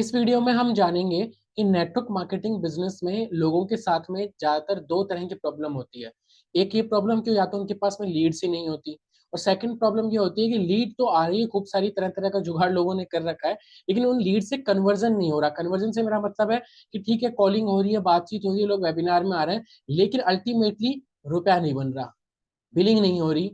इस वीडियो में हम जानेंगे कि नेटवर्क मार्केटिंग बिजनेस में लोगों के साथ में ज्यादातर दो तरह की प्रॉब्लम होती है। एक ये प्रॉब्लम कि या तो उनके पास में लीड्स ही नहीं होती, और सेकंड प्रॉब्लम ये होती है कि लीड तो आ रही है, खूब सारी तरह तरह का जुगाड़ लोगों ने कर रखा है, लेकिन उन लीड से कन्वर्जन नहीं हो रहा। कन्वर्जन से मेरा मतलब है कि ठीक है, कॉलिंग हो रही है, बातचीत हो रही है, लोग वेबिनार में आ रहे हैं, लेकिन अल्टीमेटली रुपया नहीं बन रहा, बिलिंग नहीं हो रही,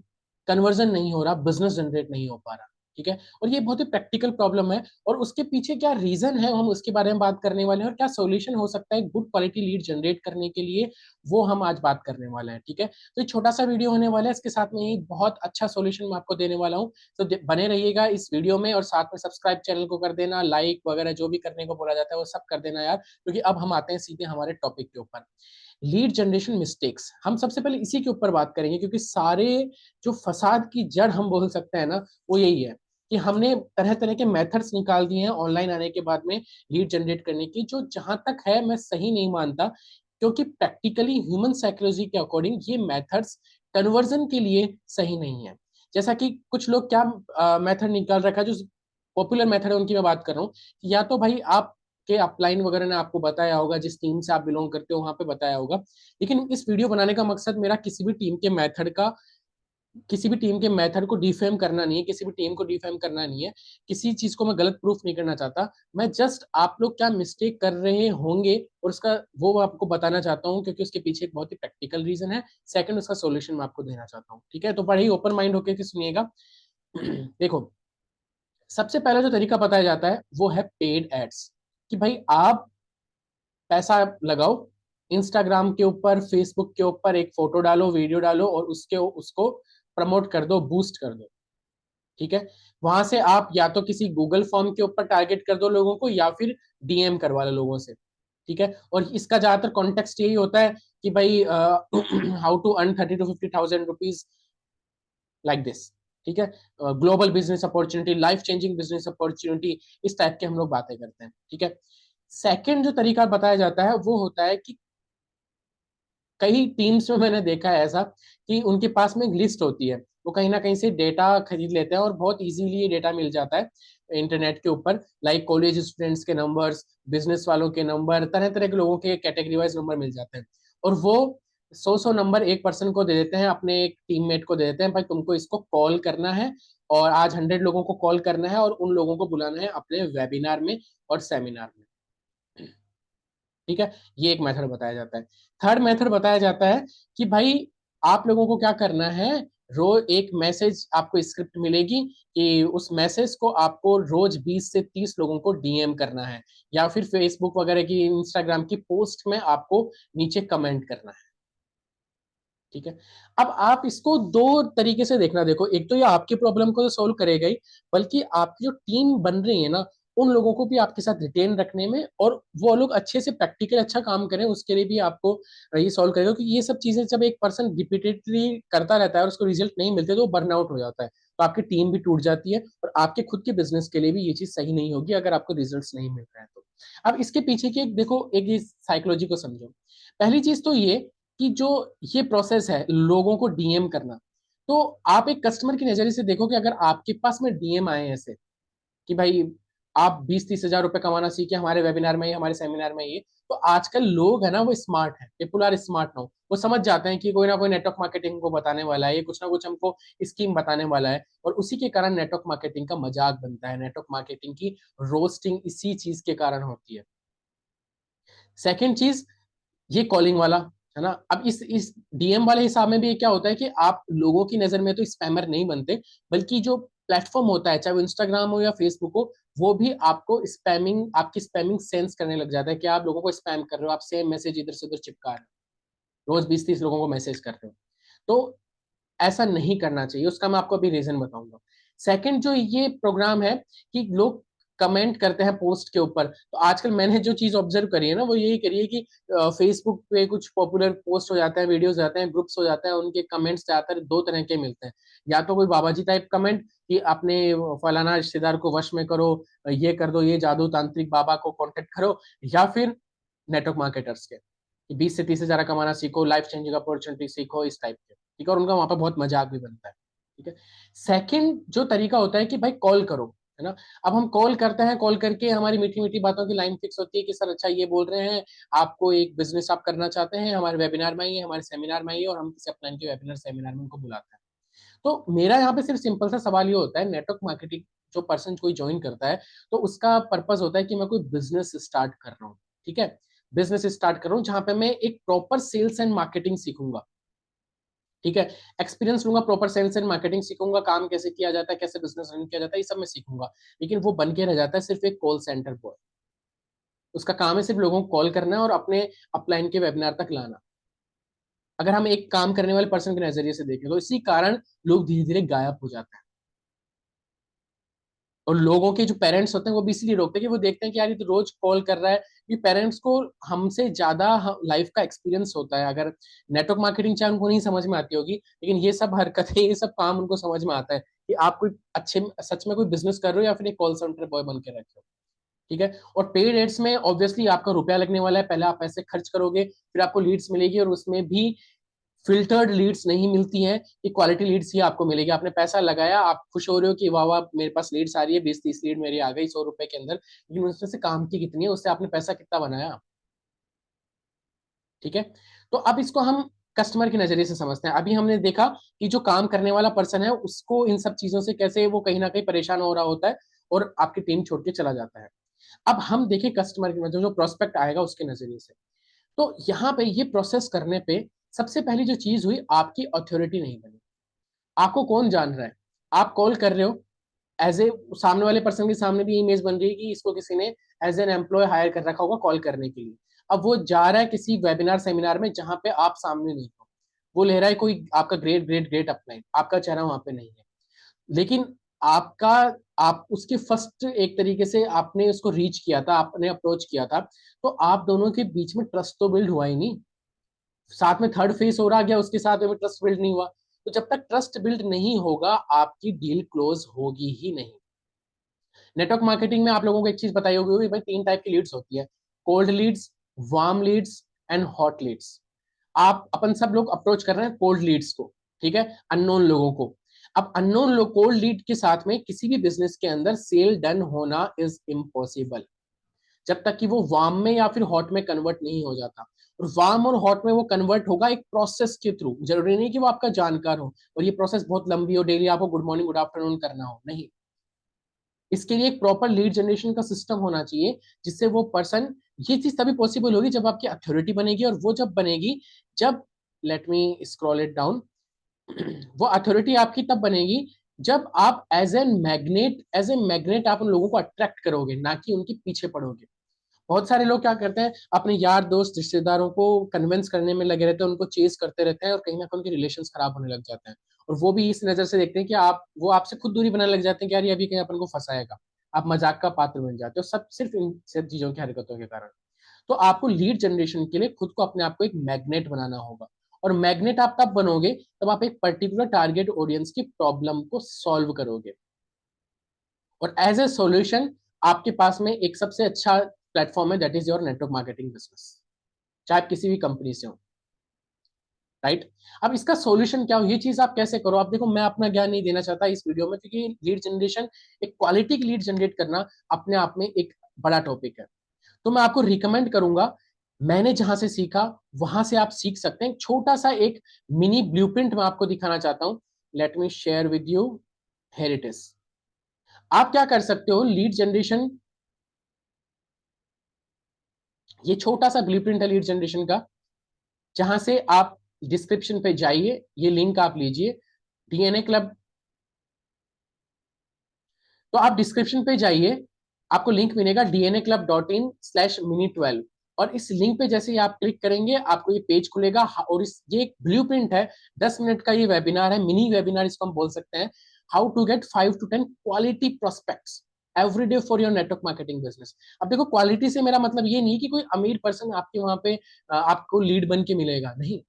कन्वर्जन नहीं हो रहा, बिजनेस जनरेट नहीं हो पा रहा। ठीक है, और ये बहुत ही प्रैक्टिकल प्रॉब्लम है, और उसके पीछे क्या रीजन है हम उसके बारे में बात करने वाले हैं, और क्या सॉल्यूशन हो सकता है गुड क्वालिटी लीड जनरेट करने के लिए, वो हम आज बात करने वाले हैं। ठीक है, तो ये छोटा सा वीडियो होने वाला है, इसके साथ में ही बहुत अच्छा सॉल्यूशन मैं आपको देने वाला हूँ। तो बने रहिएगा इस वीडियो में, और साथ में सब्सक्राइब चैनल को कर देना, लाइक वगैरह जो भी करने को बोला जाता है वो सब कर देना यार, क्योंकि अब हम आते हैं सीधे हमारे टॉपिक के ऊपर। लीड जनरेशन मिस्टेक्स, हम सबसे पहले इसी के ऊपर बात करेंगे, क्योंकि सारे जो फसाद की जड़ हम बोल सकते हैं ना, वो यही है कि हमने तरह तरह के मेथड्स निकाल दिए हैं ऑनलाइन आने के बाद में लीड जनरेट करने की, जो जहां तक है मैं सही नहीं मानता, क्योंकि प्रैक्टिकली ह्यूमन साइकोलॉजी के अकॉर्डिंग ये मेथड्स कन्वर्जन के लिए सही नहीं है। जैसा कि कुछ लोग क्या मेथड निकाल रखा है, जो पॉपुलर मेथड है उनकी मैं बात कर रहा हूँ। या तो भाई आप के अपलाइन वगैरह ने आपको बताया होगा, जिस टीम से आप बिलोंग करते हो वहां पे बताया होगा, लेकिन इस वीडियो बनाने का मकसद मेरा किसी भी टीम के मेथड को डिफेम करना नहीं है, किसी भी टीम को डिफेम करना नहीं है, किसी चीज को मैं गलत प्रूफ नहीं करना चाहता। मैं जस्ट आप लोग क्या मिस्टेक कर रहे होंगे और उसका वो आपको बताना चाहता हूँ, क्योंकि उसके पीछे एक बहुत ही प्रैक्टिकल रीजन है। सेकंड, उसका सॉल्यूशन मैं आपको देना चाहता हूँ। ठीक है, तो बड़े ही ओपन माइंड होकर के सुनिएगा। देखो, सबसे पहला जो तरीका बताया जाता है वो है पेड एड्स, कि भाई आप पैसा लगाओ, इंस्टाग्राम के ऊपर, फेसबुक के ऊपर एक फोटो डालो, वीडियो डालो, और उसके उसको प्रमोट कर दो, बूस्ट कर दो। ठीक है, वहां से आप या तो किसी गूगल फॉर्म के ऊपर टारगेट कर दो लोगों को, या फिर डीएम करवा लो लोगों से। ठीक है, और इसका ज्यादातर कॉन्टेक्स्ट यही होता है कि भाई how to earn 30 to 50,000 rupees like this. ठीक है, global business opportunity, life changing business opportunity, इस टाइप के हम लोग बातें करते हैं। ठीक है, सेकंड जो तरीका बताया जाता है वो होता है कि कई टीम्स में मैंने देखा है ऐसा कि उनके पास में एक लिस्ट होती है, वो कहीं ना कहीं से डेटा खरीद लेते हैं, और बहुत इजीली ये डेटा मिल जाता है इंटरनेट के ऊपर, लाइक कॉलेज स्टूडेंट्स के नंबर्स, बिजनेस वालों के नंबर, तरह तरह के लोगों के कैटेगरी वाइज नंबर मिल जाते हैं, और वो 100 नंबर एक पर्सन को दे देते हैं, अपने एक टीममेट को दे देते हैं, भाई तुमको इसको कॉल करना है, और आज 100 लोगों को कॉल करना है, और उन लोगों को बुलाना है अपने वेबिनार में और सेमिनार में। ठीक है, ये एक मेथड बताया जाता है। थर्ड मेथड बताया जाता है कि भाई आप लोगों को क्या करना है, रोज एक मैसेज आपको स्क्रिप्ट मिलेगी, कि उस मैसेज को आपको रोज 20 से 30 लोगों को डीएम करना है, या फिर फेसबुक वगैरह की, इंस्टाग्राम की पोस्ट में आपको नीचे कमेंट करना है। ठीक है, अब आप इसको दो तरीके से देखना। देखो, एक तो ये आपकी प्रॉब्लम को तो सोल्व करेगा ही, बल्कि आपकी जो टीम बन रही है ना, उन लोगों को भी आपके साथ रिटेन रखने में, और वो लोग अच्छे से प्रैक्टिकल अच्छा काम करें, उसके लिए भी आपको ये सॉल्व करेगा। क्योंकि ये सब चीजें जब एक पर्सन रिपीटेडली करता रहता है और उसको रिजल्ट नहीं मिलते, तो वो बर्नआउट हो जाता है, तो आपकी टीम भी टूट जाती है, और आपके खुद के बिजनेस के लिए भी ये चीज सही नहीं होगी अगर आपको रिजल्ट नहीं मिल रहे हैं तो। अब इसके पीछे की एक देखो, एक ये साइकोलॉजी को समझो। पहली चीज तो ये कि जो ये प्रोसेस है लोगों को डीएम करना, तो आप एक कस्टमर की नजरिए से देखो कि अगर आपके पास में डीएम आए ऐसे कि भाई आप 20-30 हजार रुपए कमाना सीखे हमारे वेबिनार में, हमारे सेमिनार में, ये तो आजकल लोग है ना वो स्मार्ट है, पीपल आर स्मार्ट नाउ, वो समझ जाते हैं कि कोई ना कोई नेटवर्क मार्केटिंग को बताने वाला है, ये कुछ ना कुछ हमको स्कीम बताने वाला है, और उसी के कारण नेटवर्क मार्केटिंग का मजाक बनता है, नेटवर्क मार्केटिंग की रोस्टिंग इसी चीज के कारण होती है। सेकेंड चीज, ये कॉलिंग वाला है ना। अब इस डीएम वाले हिसाब में भी क्या होता है कि आप लोगों की नजर में तो स्पैमर नहीं बनते, बल्कि जो प्लेटफॉर्म होता है, चाहे वो इंस्टाग्राम हो या फेसबुक हो, वो भी आपको स्पैमिंग, आपकी स्पैमिंग सेंस करने लग जाता है कि आप लोगों को स्पैम कर रहे हो, आप सेम मैसेज इधर से उधर चिपका रहे हो, रोज 20-30 लोगों को मैसेज कर रहे हो। तो ऐसा नहीं करना चाहिए, उसका मैं आपको अभी रीजन बताऊंगा। सेकंड, जो ये प्रोग्राम है कि लोग कमेंट करते हैं पोस्ट के ऊपर, तो आजकल मैंने जो चीज ऑब्जर्व करी है ना, वो यही करी है कि फेसबुक पे कुछ पॉपुलर पोस्ट हो जाते हैं, वीडियोस हो जाते हैं, ग्रुप्स हो जाते हैं, उनके कमेंट्स ज्यादातर दो तरह के मिलते हैं। या तो कोई बाबा जी टाइप कमेंट कि अपने फलाना रिश्तेदार को वश में करो, ये कर दो, ये जादू तांत्रिक बाबा को कांटेक्ट करो, या फिर नेटवर्क मार्केटर्स के कि 20 से 30 हजार कमाना सीखो, लाइफ चेंजिंग अपॉर्चुनिटी सीखो, इस टाइप के। ठीक है, और उनका वहां पर बहुत मजाक भी बनता है। ठीक है, सेकंड जो तरीका होता है कि भाई कॉल करो, है ना। अब हम कॉल करते हैं, कॉल करके हमारी मीठी मीठी बातों की लाइन फिक्स होती है कि सर अच्छा ये बोल रहे हैं, आपको एक बिजनेस आप करना चाहते हैं, हमारे वेबिनार में आइए, हमारे सेमिनार में आइए, और हम किसी अपलाइन के वेबिनार सेमिनार में उनको बुलाते हैं। तो मेरा यहाँ पे सिर्फ सिंपल सा सवाल ये होता है, नेटवर्क मार्केटिंग जो पर्सन कोई ज्वाइन करता है, तो उसका पर्पस होता है कि मैं कोई बिजनेस स्टार्ट कर रहा हूँ, ठीक है, बिजनेस स्टार्ट कर रहा हूँ जहां पे मैं एक प्रॉपर सेल्स एंड मार्केटिंग सीखूंगा, ठीक है, एक्सपीरियंस लूंगा, प्रॉपर सेल्स एंड मार्केटिंग सीखूंगा, काम कैसे किया जाता है, कैसे बिजनेस रन किया जाता है, ये सब मैं सीखूंगा। लेकिन वो बन के रह जाता है सिर्फ एक कॉल सेंटर बॉय। उसका काम है सिर्फ लोगों को कॉल करना और अपने अपलाइन के वेबिनार तक लाना। अगर हम एक काम करने वाले पर्सन के नजरिए से देखें, तो इसी कारण लोग धीरे धीरे गायब हो जाते हैं। और लोगों के जो पेरेंट्स होते हैं वो भी इसलिए रोकते हैं कि वो देखते हैं कि यार ये तो रोज कॉल कर रहा है। ये पेरेंट्स को हमसे ज्यादा लाइफ का एक्सपीरियंस होता है। अगर नेटवर्क मार्केटिंग चाहे उनको नहीं समझ में आती होगी, लेकिन ये सब हरकतें, ये सब काम उनको समझ में आता है कि आप कोई अच्छे सच में कोई बिजनेस कर रहे हो या फिर एक कॉल सेंटर बॉय बन के रखे हो, ठीक है। और पेड एड्स में ऑब्वियसली आपका रुपया लगने वाला है, पहले आप पैसे खर्च करोगे, फिर आपको लीड्स मिलेगी, और उसमें भी फिल्टर्ड लीड्स नहीं मिलती हैं कि क्वालिटी लीड्स ही आपको मिलेगी। आपने पैसा लगाया, आप खुश हो रहे हो कि वाह वाह मेरे पास लीड्स आ रही है, 20-30 लीड मेरी आ गई 100 रुपए के अंदर, लेकिन उसमें से काम की कितनी है, उससे आपने पैसा कितना बनाया, ठीक है। तो अब इसको हम कस्टमर के नजरिए से समझते हैं। अभी हमने देखा कि जो काम करने वाला पर्सन है उसको इन सब चीजों से कैसे वो कहीं ना कहीं परेशान हो रहा होता है और आपकी टीम छोड़ के चला जाता है। अब हम देखें कस्टमर के मतलब जो प्रोस्पेक्ट आएगा उसके नजरिए से। तो यहाँ पे ये प्रोसेस करने पे सबसे पहली जो चीज हुई, आपकी अथॉरिटी नहीं बनी। आपको कौन जान रहा है, आप कॉल कर रहे हो, एज ए सामने वाले पर्सन के सामने भी इमेज बन रही है कि इसको किसी ने एज एन एम्प्लॉय हायर कर रखा होगा कॉल करने के लिए। अब वो जा रहा है किसी वेबिनार सेमिनार में जहां पे आप सामने नहीं हो, वो ले रहा है कोई आपका ग्रेट ग्रेट ग्रेट अपलाइन, आपका चेहरा वहां पे नहीं है, लेकिन आपका, आप उसके फर्स्ट एक तरीके से आपने उसको रीच किया था, आपने अप्रोच किया था, तो आप दोनों के बीच में ट्रस्ट तो बिल्ड हुआ ही नहीं। साथ में थर्ड फेस हो रहा गया, उसके साथ में ट्रस्ट बिल्ड नहीं हुआ। तो जब तक ट्रस्ट बिल्ड नहीं होगा आपकी डील क्लोज होगी ही नहीं। नेटवर्क मार्केटिंग में आप लोगों को एक चीज बताई होगी भाई, 3 टाइप की लीड्स होती है, cold leads, warm leads and hot leads. आप अपन सब लोग अप्रोच कर रहे हैं कोल्ड लीड्स को, ठीक है, अननोन लोगों को। अब अननोन लोग कोल्ड लीड के साथ में किसी भी बिजनेस के अंदर सेल डन होना इज इम्पॉसिबल जब तक कि वो वार्म में या फिर हॉट में कन्वर्ट नहीं हो जाता। और वार्म और हॉट में वो कन्वर्ट होगा एक प्रोसेस के थ्रू, जरूरी नहीं कि वो आपका जानकार हो और ये प्रोसेस बहुत लंबी हो, डेली आपको गुड मॉर्निंग गुड आफ्टरनून करना हो, नहीं। इसके लिए एक प्रॉपर लीड जनरेशन का सिस्टम होना चाहिए, जिससे वो पर्सन, ये चीज तभी पॉसिबल होगी जब आपकी अथॉरिटी बनेगी, और वो जब बनेगी, जब, let me scroll it down, वो अथॉरिटी आपकी तब बनेगी जब आप एज ए मैग्नेट आप उन लोगों को अट्रैक्ट करोगे, ना कि उनके पीछे पड़ोगे। बहुत सारे लोग क्या करते हैं, अपने यार दोस्त रिश्तेदारों को कन्विंस करने में लगे रहते हैं, उनको चेज करते रहते हैं, और कहीं ना कहीं उनके रिलेशन खराब होने लग जाते हैं। और वो भी इस नजर से देखते हैं कि आप, वो आपसे खुद दूरी बनाने लग जाते हैं कि यार ये अभी कहीं अपन को फंसाएगा। आप मजाक का पात्र बन जाते हो, सब सिर्फ इन सब चीजों की हरकतों के कारण। तो आपको लीड जनरेशन के लिए खुद को अपने आप को एक मैग्नेट बनाना होगा। और मैग्नेट आप तब बनोगे तब आप एक पर्टिकुलर टारगेट ऑडियंस की प्रॉब्लम को सॉल्व करोगे, और एज ए सॉल्यूशन आपके पास में एक सबसे अच्छा प्लेटफॉर्म है, that is your network marketing business, चाहे आप किसी भी कंपनी से हो, राइट। अब इसका सॉल्यूशन क्या हो, ये चीज आप कैसे करो। आप देखो, मैं अपना ज्ञान नहीं देना चाहता इस वीडियो में, क्योंकि लीड जनरेशन, एक क्वालिटी की लीड जनरेट करना अपने आप में एक बड़ा टॉपिक है। तो मैं आपको रिकमेंड करूंगा, मैंने जहां से सीखा वहां से आप सीख सकते हैं। छोटा सा एक मिनी ब्लूप्रिंट मैं आपको दिखाना चाहता हूं, let me share with you, here it is. आप क्या कर सकते हो, लीड जनरेशन, ये छोटा सा ब्लूप्रिंट है लीड जनरेशन का, जहां से आप डिस्क्रिप्शन पे जाइए, ये लिंक आप लीजिए, डीएनए क्लब। तो आप डिस्क्रिप्शन पे जाइए, आपको लिंक मिलेगा dnaclub.in/mini12। और इस लिंक पे जैसे ही आप क्लिक करेंगे आपको ये पेज खुलेगा, और इस, ये एक ब्लूप्रिंट है, 10 मिनट का ये वेबिनार है, मिनी वेबिनार इसको हम बोल सकते हैं। How to get 5 to 10 quality prospects every day for your network marketing business. अब देखो, क्वालिटी से मेरा मतलब ये नहीं कि कोई अमीर पर्सन आपके वहां पे आपको लीड बन के मिलेगा, नहीं।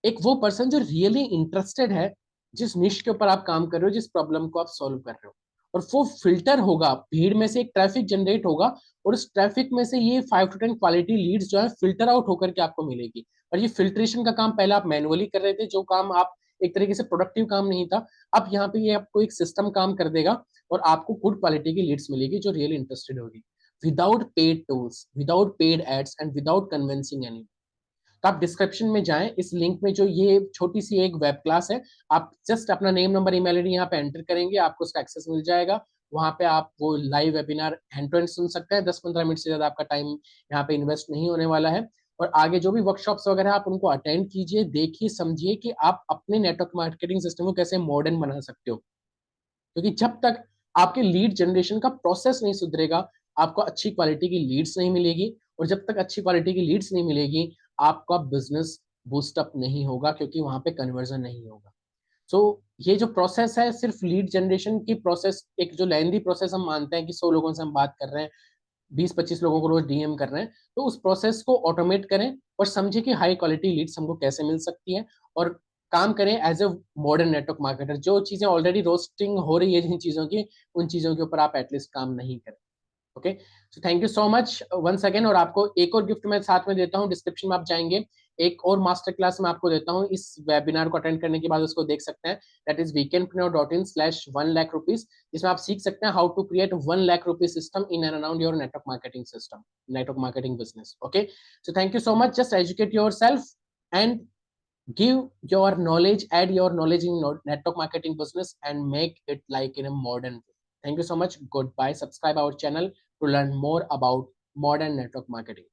एक वो पर्सन जो रियली इंटरेस्टेड है जिस निश के ऊपर आप काम कर रहे हो, जिस प्रॉब्लम को आप सॉल्व कर रहे हो, और वो फिल्टर होगा, भीड़ में से एक ट्रैफिक जनरेट होगा, और उस ट्रैफिक में से ये 5 to 10 क्वालिटी लीड्स जो है फिल्टर आउट होकर के आपको मिलेगी। और ये फिल्ट्रेशन का काम पहले आप मैनुअली कर रहे थे, जो काम आप एक तरीके से प्रोडक्टिव काम नहीं था। अब यहाँ पे ये आपको एक सिस्टम काम कर देगा और आपको गुड क्वालिटी की लीड्स मिलेगी जो रियली इंटरेस्टेड होगी, without paid tools, without paid ads and without convincing any. तो आप डिस्क्रिप्शन में जाएं, इस लिंक में जो ये छोटी सी एक वेब क्लास है, आप जस्ट अपना नेम नंबर ईमेल आईडी यहाँ पे एंटर करेंगे, आपको उसका एक्सेस मिल जाएगा। वहां पे आप वो live webinar hand to hand सुन सकते हैं, 10-15 मिनट से ज्यादा आपका टाइम यहाँ पे इन्वेस्ट नहीं होने वाला है। और आगे जो भी वर्कशॉप्स वगैरह आप उनको अटेंड कीजिए, देखिए, समझिए कि आप अपने नेटवर्क मार्केटिंग सिस्टम को कैसे मॉडर्न बना सकते हो। क्योंकि जब तक आपके लीड जनरेशन का प्रोसेस नहीं सुधरेगा, आपको अच्छी क्वालिटी की लीड्स नहीं मिलेगी, और जब तक अच्छी क्वालिटी की लीड्स नहीं मिलेगी, आपका बिजनेस बूस्टअप नहीं होगा, क्योंकि वहां पे कन्वर्जन नहीं होगा। सो ये जो प्रोसेस है, सिर्फ लीड जनरेशन की प्रोसेस, एक जो लेंदी प्रोसेस हम मानते हैं कि 100 लोगों से हम बात कर रहे हैं, 20-25 लोगों को रोज डीएम कर रहे हैं, तो उस प्रोसेस को ऑटोमेट करें और समझे कि हाई क्वालिटी लीड्स हमको कैसे मिल सकती है, और काम करें as a modern network marketer. जो चीजें ऑलरेडी रोस्टिंग हो रही है जिन चीजों की, उन चीजों के ऊपर आप एटलीस्ट काम नहीं करें। Okay, so thank you so much once again. और आपको एक और गिफ्ट मैं साथ में देता हूँ, डिस्क्रिप्शन में आप जाएंगे, एक और मास्टर क्लास मैं आपको देता हूँ, इस वेबिनार को अटेंड करने के बाद उसको देख सकते हैं। दैट इज weekendpreneur.in/1,00,000 रुपीज, जिसमें आप सीख सकते हैं how to create 1,00,000 rupees system in and around your network marketing system, network marketing business. Okay, so thank you so much. Just educate your self and give your knowledge, add your knowledge in network marketing business and make it like in a modern way. Thank you so much. Goodbye. Subscribe our channel to learn more about modern network marketing.